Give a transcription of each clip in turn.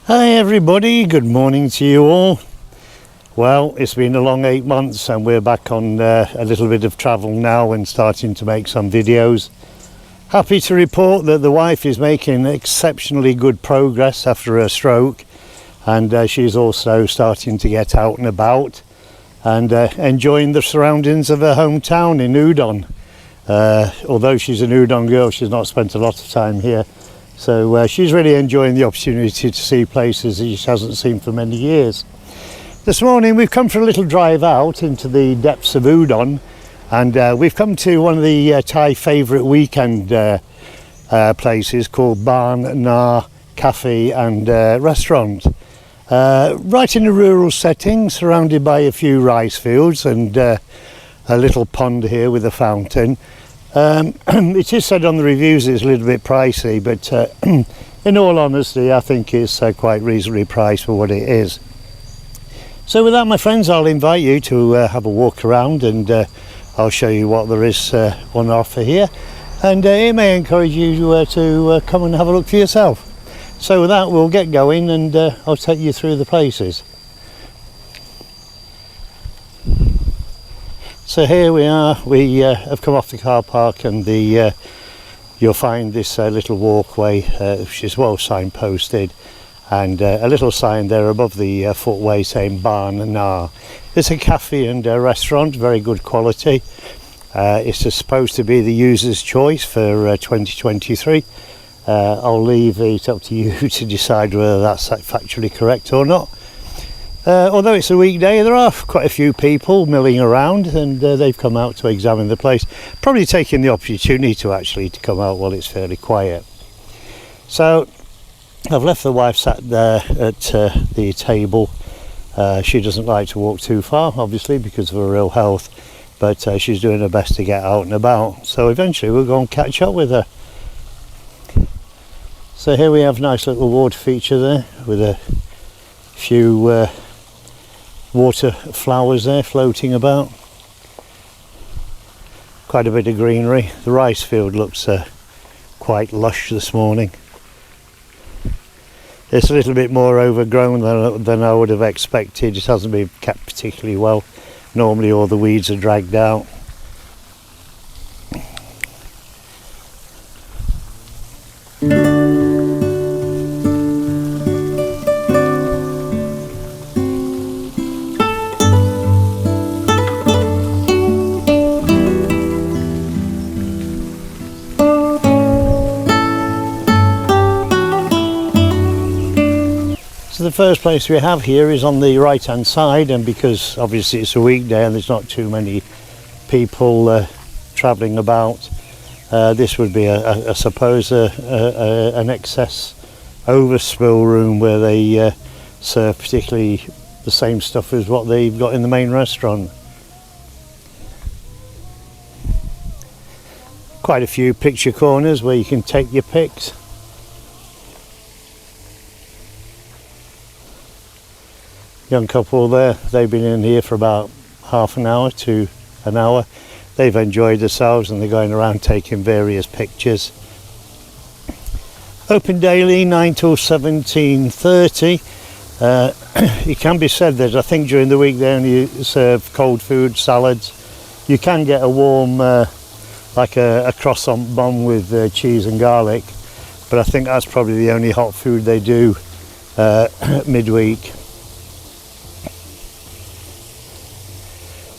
Hi everybody, good morning to you all. Well, it's been a long 8 months and we're back on a little bit of travel now and starting to make some videos. Happy to report that the wife is making exceptionally good progress after her stroke, and she's also starting to get out and about and enjoying the surroundings of her hometown in Udon. Although she's an Udon girl, she's not spent a lot of time here. So she's really enjoying the opportunity to see places that she hasn't seen for many years. This morning we've come for a little drive out into the depths of Udon, and we've come to one of the Thai favourite weekend places called Naa Cafe and Restaurant. Right in a rural setting, surrounded by a few rice fields and a little pond here with a fountain. It is said on the reviews it's a little bit pricey, but in all honesty I think it's quite reasonably priced for what it is. So with that, my friends, I'll invite you to have a walk around, and I'll show you what there is on offer here, and it may encourage you to come and have a look for yourself. So with that, we'll get going, and I'll take you through the places. So here we are. We have come off the car park, and you'll find this little walkway which is well signposted, and a little sign there above the footway saying Barn Naa. It's a cafe and a restaurant, very good quality. It's supposed to be the user's choice for 2023. I'll leave it up to you to decide whether that's factually correct or not. Although it's a weekday, there are quite a few people milling around, and they've come out to examine the place, probably taking the opportunity to come out while it's fairly quiet. So I've left the wife sat there at the table. She doesn't like to walk too far, obviously, because of her ill health, but she's doing her best to get out and about, so eventually we'll go and catch up with her. So here we have a nice little water feature there with a few water flowers there floating about. Quite a bit of greenery. The rice field looks quite lush this morning. It's a little bit more overgrown than I would have expected. It hasn't been kept particularly well. Normally all the weeds are dragged out. So the first place we have here is on the right hand side, and because obviously it's a weekday and there's not too many people travelling about, this would be I suppose an excess overspill room where they serve particularly the same stuff as what they've got in the main restaurant. Quite a few picture corners where you can take your pics. Young couple there, they've been in here for about half an hour to an hour. They've enjoyed themselves and they're going around taking various pictures. Open daily 9 till 17:30. It can be said that I think during the week they only serve cold food, salads. You can get a warm like a croissant bun with cheese and garlic, but I think that's probably the only hot food they do midweek.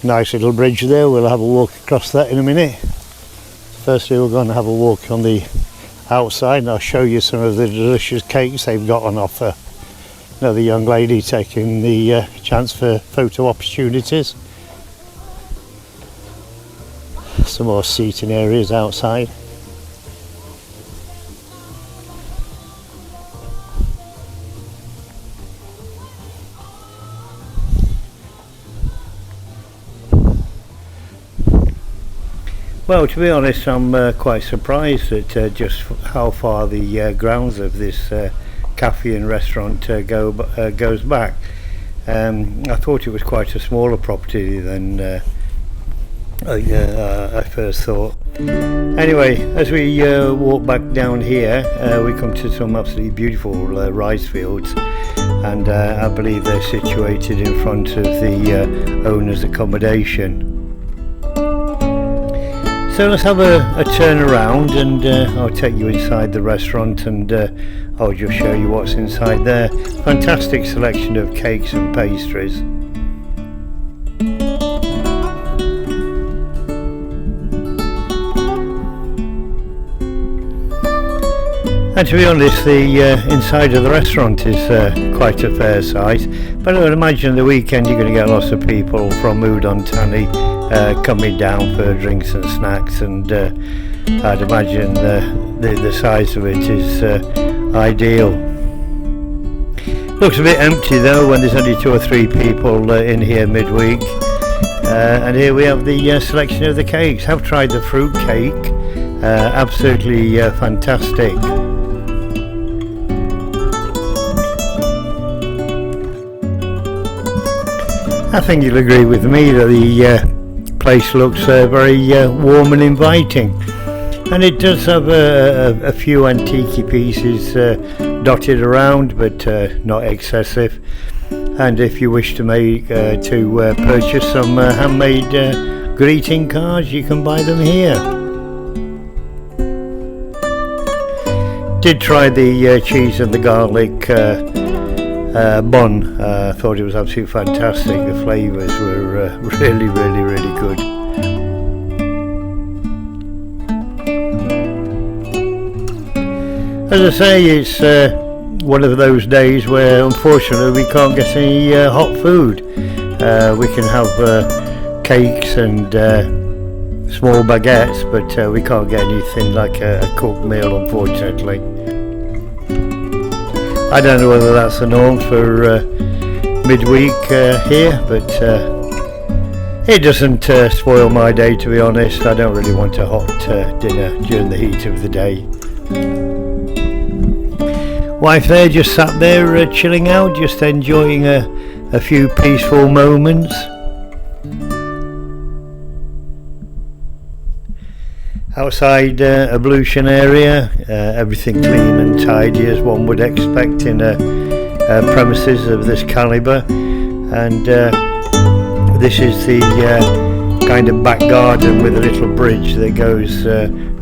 Nice little bridge there, we'll have a walk across that in a minute. Firstly we're going to have a walk on the outside and I'll show you some of the delicious cakes they've got on offer. Another young lady taking the chance for photo opportunities. Some more seating areas outside. Well, to be honest, I'm quite surprised at just how far the grounds of this cafe and restaurant goes back. I thought it was quite a smaller property than I first thought. Anyway, as we walk back down here, we come to some absolutely beautiful rice fields, and I believe they're situated in front of the owner's accommodation. So let's have a turn around, and I'll take you inside the restaurant, and I'll just show you what's inside there. Fantastic selection of cakes and pastries. And to be honest, the inside of the restaurant is quite a fair size, but I would imagine the weekend you're going to get lots of people from Udon Thani coming down for drinks and snacks, and I'd imagine the size of it is ideal. Looks a bit empty though when there's only 2 or 3 people in here midweek. And here we have the selection of the cakes. Have tried the fruit cake, absolutely fantastic. I think you'll agree with me that the place looks very warm and inviting, and it does have a few antique pieces dotted around, but not excessive. And if you wish to purchase some handmade greeting cards, you can buy them here. Did try the cheese and the garlic bun. Thought it was absolutely fantastic. The flavours were really good. As I say, it's one of those days where unfortunately we can't get any hot food. We can have cakes and small baguettes, but we can't get anything like a cooked meal, unfortunately. I don't know whether that's the norm for midweek here, but it doesn't spoil my day, to be honest. I don't really want a hot dinner during the heat of the day. Wife there just sat there chilling out, just enjoying a few peaceful moments. Outside ablution area, everything clean and tidy as one would expect in a premises of this calibre, and this is the kind of back garden with a little bridge that goes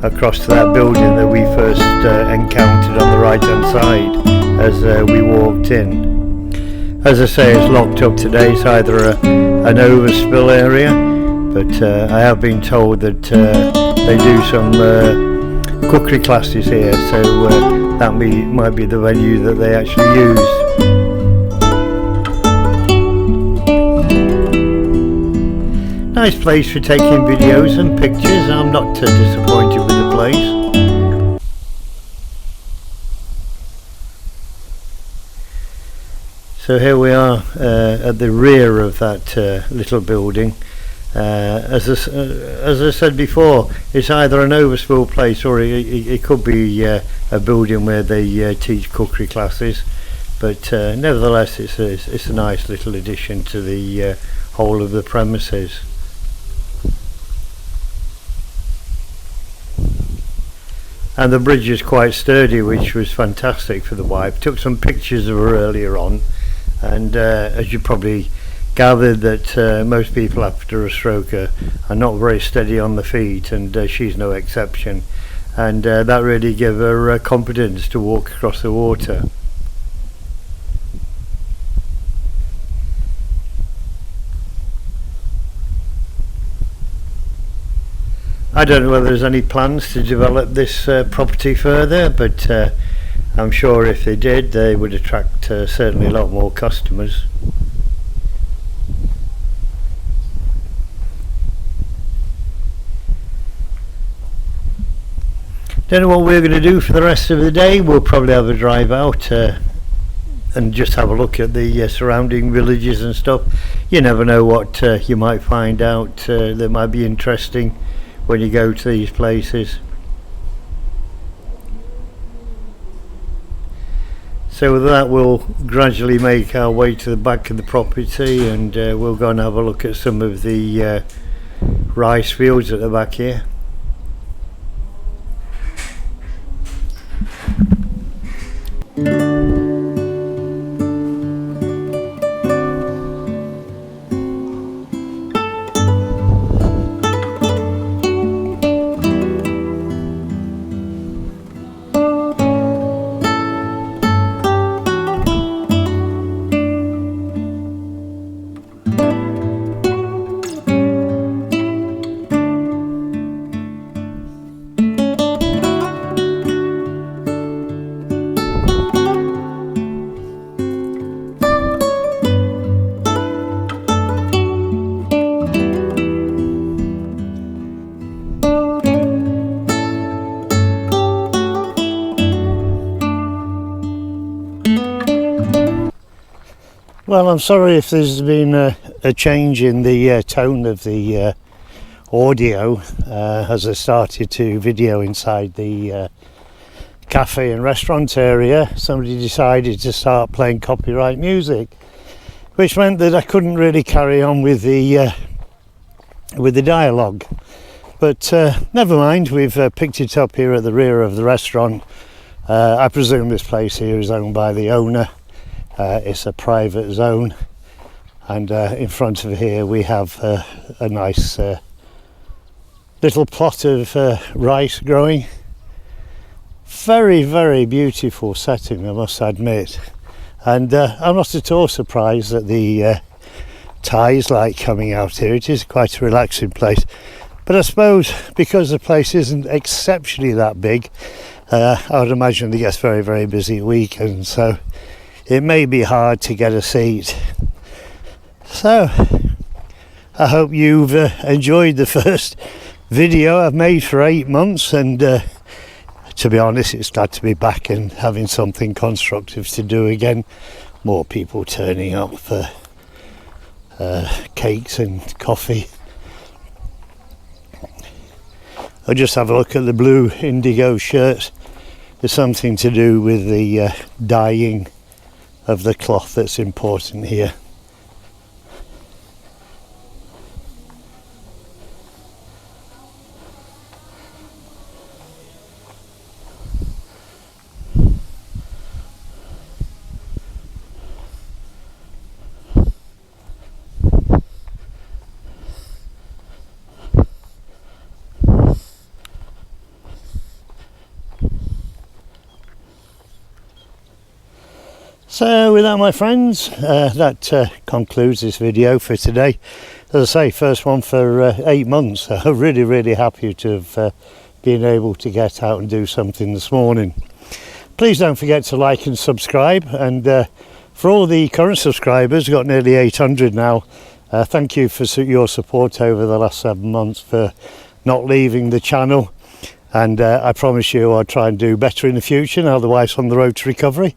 across to that building that we first encountered on the right hand side as we walked in. As I say, it's locked up today. It's either an overspill area, but I have been told that they do some cookery classes here, so that might be the venue that they actually use. Nice place for taking videos and pictures. I'm not disappointed with the place. So here we are at the rear of that little building. As I said before, it's either an overspill place or it could be a building where they teach cookery classes, but nevertheless it's a nice little addition to the whole of the premises. And the bridge is quite sturdy, which was fantastic for the wife. Took some pictures of her earlier on, and as you probably gathered, that most people after a stroke are not very steady on the feet, and she's no exception, and that really gave her confidence to walk across the water. I don't know whether there's any plans to develop this property further, but I'm sure if they did, they would attract certainly a lot more customers. Don't know what we're going to do for the rest of the day. We'll probably have a drive out and just have a look at the surrounding villages and stuff. You never know what you might find out that might be interesting when you go to these places. So with that, we'll gradually make our way to the back of the property, and we'll go and have a look at some of the rice fields at the back here. Well, I'm sorry if there's been a change in the tone of the audio as I started to video inside the cafe and restaurant area. Somebody decided to start playing copyright music, which meant that I couldn't really carry on with the dialogue. But never mind, we've picked it up here at the rear of the restaurant. I presume this place here is owned by the owner. It's a private zone, and in front of here we have a nice little plot of rice growing. Very, very beautiful setting, I must admit, and I'm not at all surprised that the Thais like coming out here. It is quite a relaxing place, but I suppose because the place isn't exceptionally that big, I would imagine it gets very, very busy at weekends, so it may be hard to get a seat. So I hope you've enjoyed the first video I've made for 8 months, and to be honest, it's glad to be back and having something constructive to do again. More people turning up for cakes and coffee. I'll just have a look at the blue indigo shirts. There's something to do with the dyeing of the cloth that's important here. So with that, my friends, that concludes this video for today. As I say, first one for 8 months. I'm really, really happy to have been able to get out and do something this morning. Please don't forget to like and subscribe, and for all the current subscribers, got nearly 800 now. Thank you for your support over the last 7 months, for not leaving the channel, and I promise you I'll try and do better in the future, now the wife's on the road to recovery.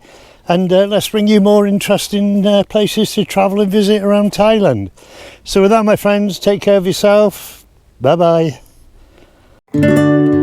And let's bring you more interesting places to travel and visit around Thailand. So with that, my friends, take care of yourself. Bye bye.